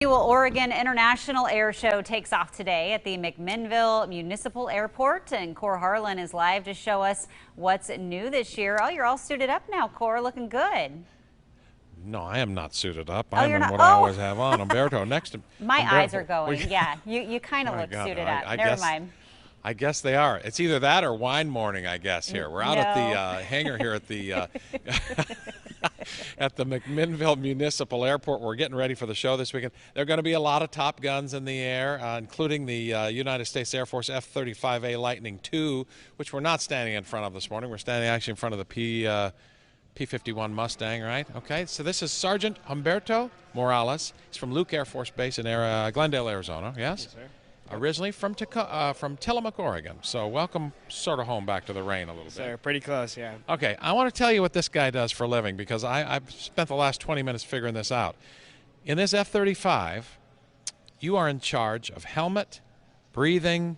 Well, Oregon International Airshow takes off today at the McMinnville Municipal Airport, and Cor Harlan is live to show us what's new this year. Oh, you're all suited up now, Cor, looking good. No, I am not suited up. Oh, I'm you're in not. what I always have on. Umberto next to My Umberto, eyes are going. Yeah, you kind of look suited up. Never mind. I guess they are. It's either that or wine morning, I guess, here. We're out at the hangar here at the at the McMinnville Municipal Airport. We're getting ready for the show this weekend. There are going to be a lot of Top Guns in the air, including the United States Air Force F-35A Lightning II, which we're not standing in front of this morning. We're standing actually in front of the P-51 Mustang, right? Okay, so this is Sergeant Humberto Morales. He's from Luke Air Force Base in Glendale, Arizona. Yes? Yes, sir. Originally from Tillamook, Oregon. So welcome sort of home back to the rain a little bit. Sir, pretty close, yeah. Okay, I want to tell you what this guy does for a living because I've spent the last 20 minutes figuring this out. In this F-35, you are in charge of helmet, breathing,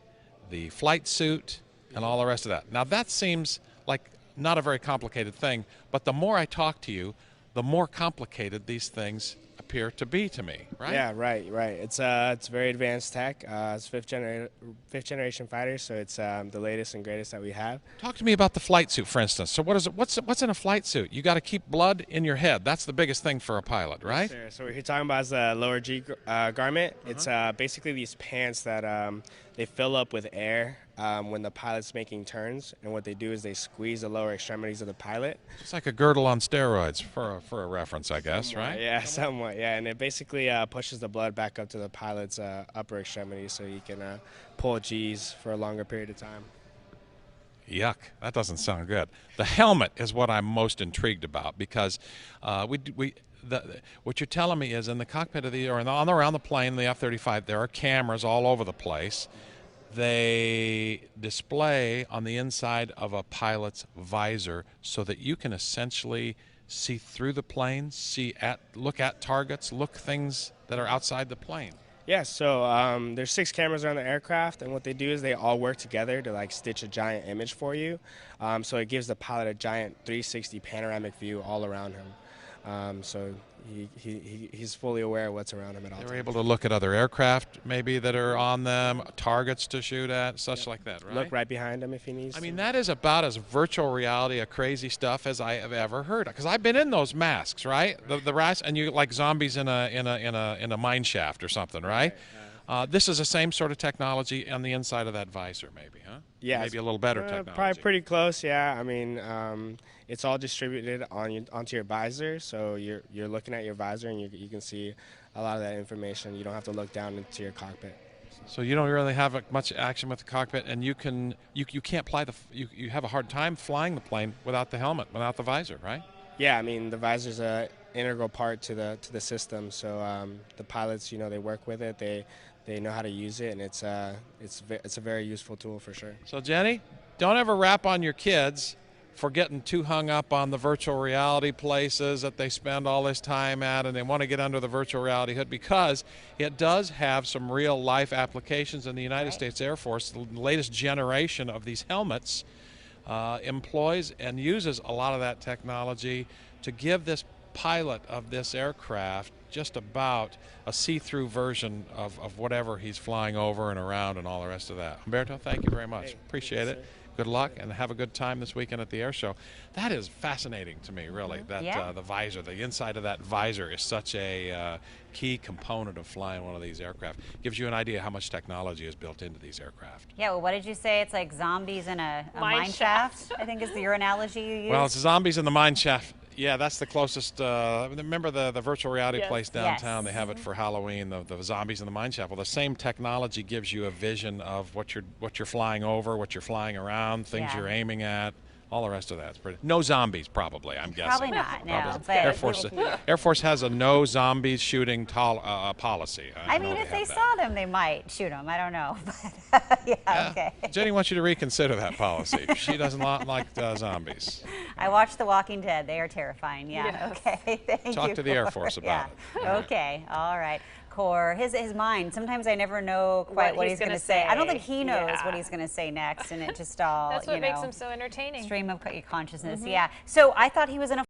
the flight suit, and all the rest of that. Now that seems like not a very complicated thing, but the more I talk to you, the more complicated these things appear to be to me, right? Yeah, right. It's very advanced tech. It's fifth generation fighter, so it's the latest and greatest that we have. Talk to me about the flight suit, for instance. So what is it? What's in a flight suit? You got to keep blood in your head. That's the biggest thing for a pilot, right? Yes, sir. So what you're talking about is the lower G garment. It's basically these pants that they fill up with air when the pilot's making turns, and what they do is they squeeze the lower extremities of the pilot. It's like a girdle on steroids, for a reference, I guess, Somewhat, right? Yeah, somewhat. Yeah, and it basically pushes the blood back up to the pilot's upper extremities, so he can pull G's for a longer period of time. Yuck, that doesn't sound good. The helmet is what I'm most intrigued about because what you're telling me is in the cockpit of around the plane, the F-35, there are cameras all over the place. They display on the inside of a pilot's visor so that you can essentially see through the plane, look at targets, look things that are outside the plane. Yeah, so there's 6 cameras around the aircraft, and what they do is they all work together to like stitch a giant image for you. So it gives the pilot a giant 360 panoramic view all around him. So he's fully aware of what's around him at all times. They're able to look at other aircraft maybe that are on them, targets to shoot at, such like that, right? Look right behind him if he needs to. I mean, that is about as virtual reality, a crazy stuff as I have ever heard. Because I've been in those masks, right? The rats, and you like zombies in a mine shaft or something, right? This is the same sort of technology on the inside of that visor, maybe, huh? Yeah, maybe a little better technology. Probably pretty close, yeah. I mean, it's all distributed onto your visor, so you're looking at your visor and you can see a lot of that information. You don't have to look down into your cockpit. So you don't really have much action with the cockpit, and you can't you have a hard time flying the plane without the helmet, without the visor, right? Yeah, I mean the visor's an integral part to the system. So the pilots, they work with it. They know how to use it, and it's a very useful tool for sure. So Jenny, don't ever rap on your kids for getting too hung up on the virtual reality places that they spend all this time at, and they want to get under the virtual reality hood because it does have some real life applications in the United States Air Force. The latest generation of these helmets employs and uses a lot of that technology to give this pilot of this aircraft just about a see-through version of whatever he's flying over and around and all the rest of that. Humberto, thank you very much. Appreciate it. Good luck and have a good time this weekend at the air show. That is fascinating to me, really, that the visor, the inside of that visor is such a key component of flying one of these aircraft. Gives you an idea how much technology is built into these aircraft. Yeah, well, what did you say? It's like zombies in a mine shaft, I think is your analogy you used. Well, it's zombies in the mine shaft. Yeah, that's the closest. Remember the virtual reality place downtown? They have it for Halloween. The zombies in the mine shaft. Well, the same technology gives you a vision of what you're flying over, what you're flying around, things you're aiming at. All the rest of that's pretty. No zombies, probably. I'm guessing. Probably not. No. But Air Force has a no zombies shooting policy. I mean, if they saw them, they might shoot them. I don't know. But okay. Jenny wants you to reconsider that policy. She doesn't like zombies. I watched The Walking Dead. They are terrifying. Yeah. Yes. Okay. Thank you. Talk to the Air Force about it. Okay. All right. Cor, his mind. Sometimes I never know quite what he's going to say. I don't think he knows what he's going to say next, and it just all That's what makes him so entertaining. Stream of consciousness. Yeah. So I thought he was in a